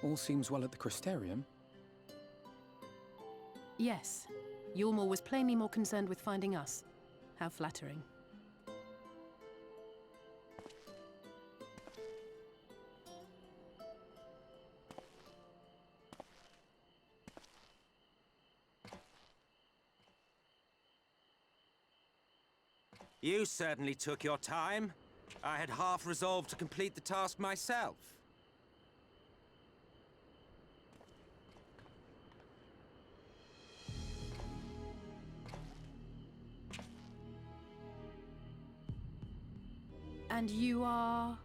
All seems well at the Crystarium. Yes. Yulmore was plainly more concerned with finding us. How flattering. You certainly took your time. I had half resolved to complete the task myself. And you are...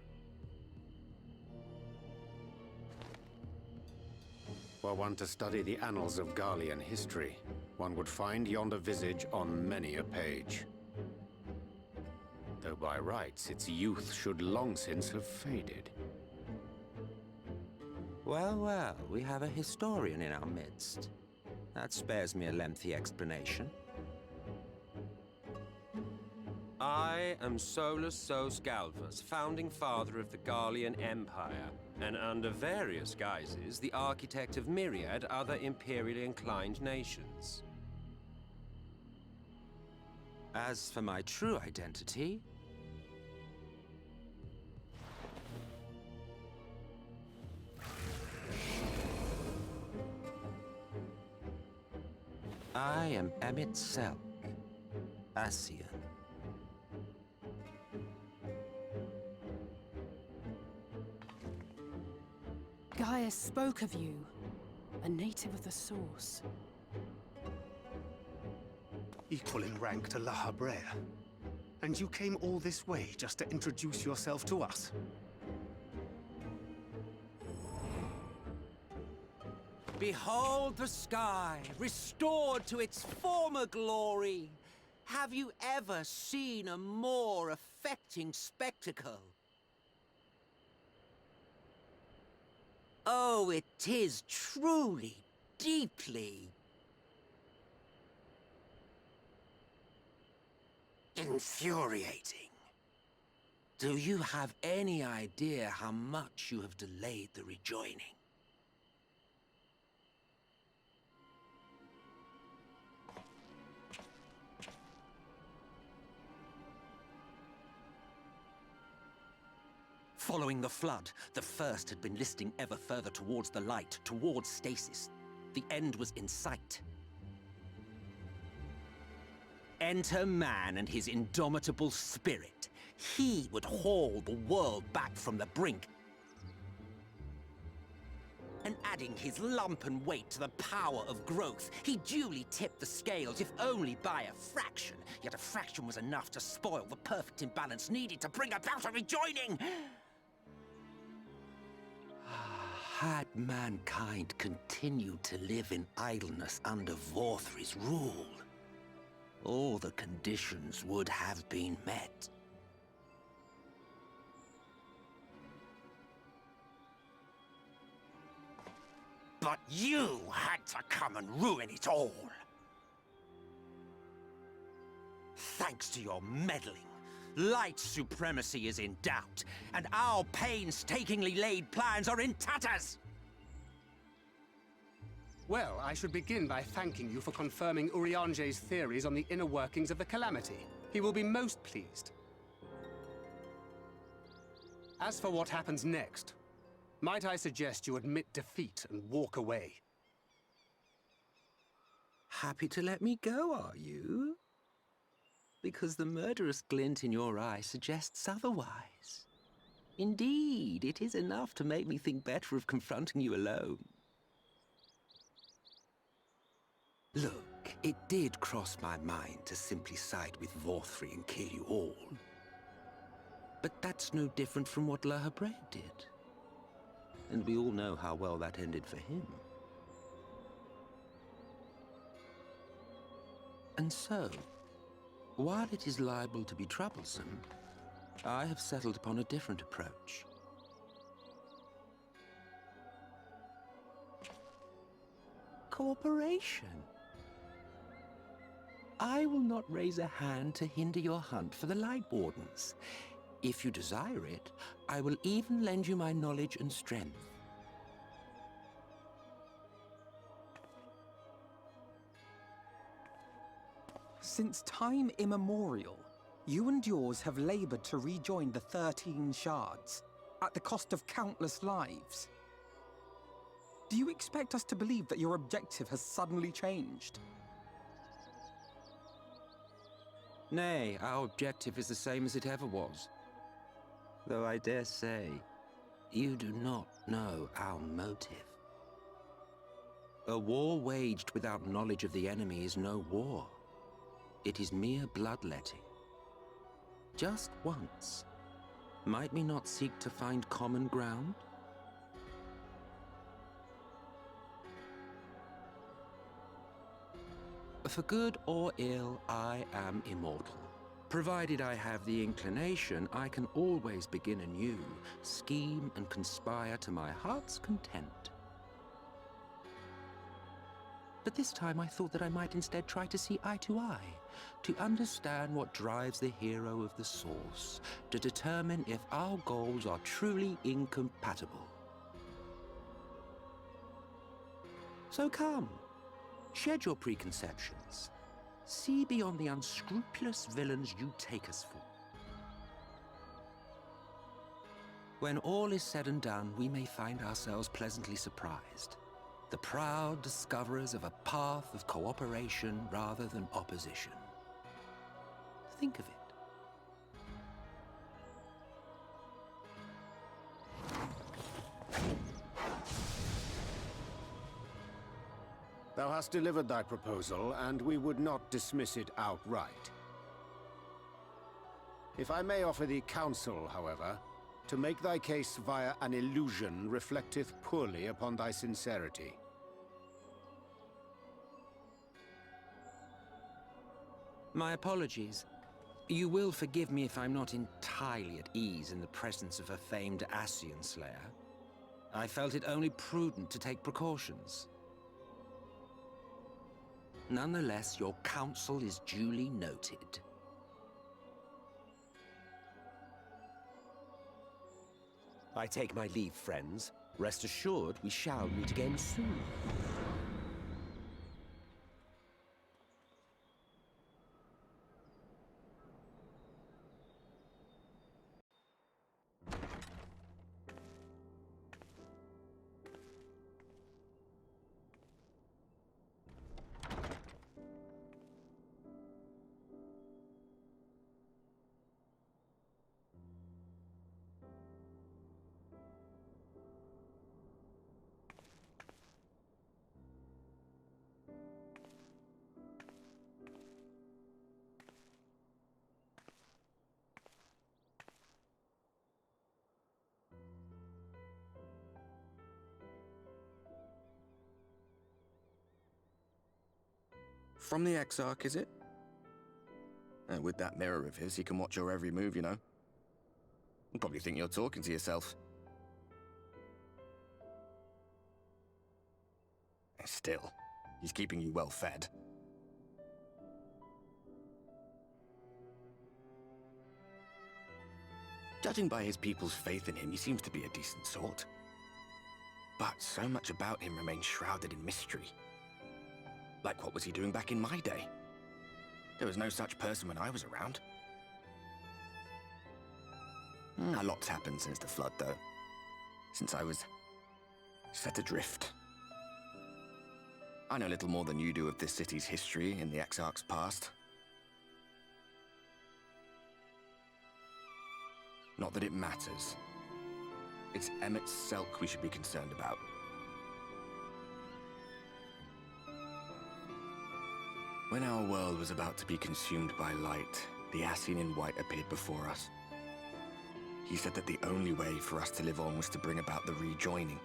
Were one to study the annals of Garlean history, one would find yonder visage on many a page. Though by rights its youth should long since have faded. Well, well, we have a historian in our midst. That spares me a lengthy explanation. I am Solus Sos Galvus, founding father of the Garlean Empire, and under various guises, the architect of myriad other imperially inclined nations. As for my true identity, I am Emmett Selk, Asian. Gaius spoke of you, a native of the Source. Equal in rank to La Habrea. And you came all this way just to introduce yourself to us? Behold the sky, restored to its former glory. Have you ever seen a more affecting spectacle? Oh, it is truly, deeply infuriating. Do you have any idea how much you have delayed the rejoining? Following the flood, the First had been listing ever further towards the light, towards stasis. The end was in sight. Enter man and his indomitable spirit. He would haul the world back from the brink. And adding his lump and weight to the power of growth, he duly tipped the scales, if only by a fraction. Yet a fraction was enough to spoil the perfect imbalance needed to bring about a rejoining. Had mankind continued to live in idleness under Vorthri's rule, all the conditions would have been met. But you had to come and ruin it all. Thanks to your meddling, light supremacy is in doubt, and our painstakingly laid plans are in tatters! Well, I should begin by thanking you for confirming Urianger's theories on the inner workings of the Calamity. He will be most pleased. As for what happens next, might I suggest you admit defeat and walk away? Happy to let me go, are you? Because the murderous glint in your eye suggests otherwise. Indeed, it is enough to make me think better of confronting you alone. Look, it did cross my mind to simply side with Vorthri and kill you all. But that's no different from what La Habrea did. And we all know how well that ended for him. And so, while it is liable to be troublesome, I have settled upon a different approach. Cooperation. I will not raise a hand to hinder your hunt for the Light Wardens. If you desire it, I will even lend you my knowledge and strength. Since time immemorial, you and yours have labored to rejoin the 13 shards, at the cost of countless lives. Do you expect us to believe that your objective has suddenly changed? Nay, our objective is the same as it ever was. Though I dare say, you do not know our motive. A war waged without knowledge of the enemy is no war. It is mere bloodletting. Just once, might we not seek to find common ground? For good or ill, I am immortal. Provided I have the inclination, I can always begin anew, scheme and conspire to my heart's content. But this time I thought that I might instead try to see eye to eye, to understand what drives the hero of the Source, to determine if our goals are truly incompatible. So come, shed your preconceptions. See beyond the unscrupulous villains you take us for. When all is said and done, we may find ourselves pleasantly surprised. The proud discoverers of a path of cooperation rather than opposition. Think of it. Thou hast delivered thy proposal, and we would not dismiss it outright. If I may offer thee counsel, however, to make thy case via an illusion reflecteth poorly upon thy sincerity. My apologies. You will forgive me if I'm not entirely at ease in the presence of a famed Ascian slayer. I felt it only prudent to take precautions. Nonetheless, your counsel is duly noted. I take my leave, friends. Rest assured, we shall meet again soon. From the Exarch, is it? With that mirror of his, he can watch your every move, you know. You'll probably think you're talking to yourself. Still, he's keeping you well fed. Judging by his people's faith in him, he seems to be a decent sort. But so much about him remains shrouded in mystery. Like, what was he doing back in my day? There was no such person when I was around. A lot's happened since the Flood, though. Since I was set adrift. I know little more than you do of this city's history in the Exarch's past. Not that it matters. It's Emmet Selk we should be concerned about. When our world was about to be consumed by light, the Ascian in white appeared before us. He said that the only way for us to live on was to bring about the rejoining.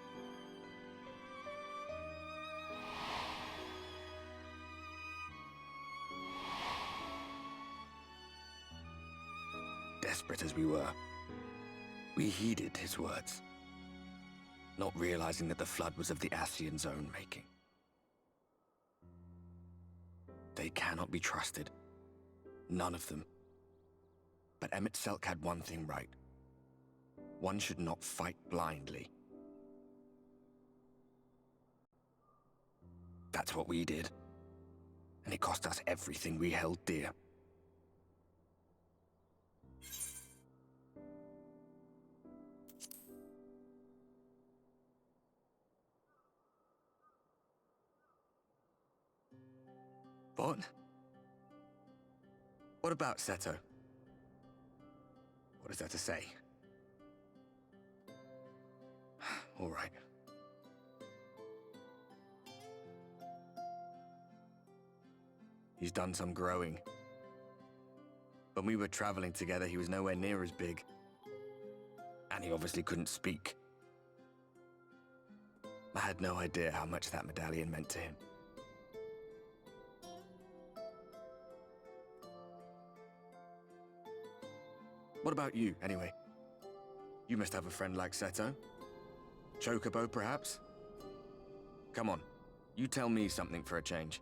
Desperate as we were, we heeded his words, not realizing that the Flood was of the Ascian's own making. They cannot be trusted. None of them. But Emmet Selk had one thing right. One should not fight blindly. That's what we did. And it cost us everything we held dear. What? What about Seto? What is there to say? All right. He's done some growing. When we were traveling together, he was nowhere near as big. And he obviously couldn't speak. I had no idea how much that medallion meant to him. What about you, anyway? You must have a friend like Seto. Chocobo, perhaps? Come on, you tell me something for a change.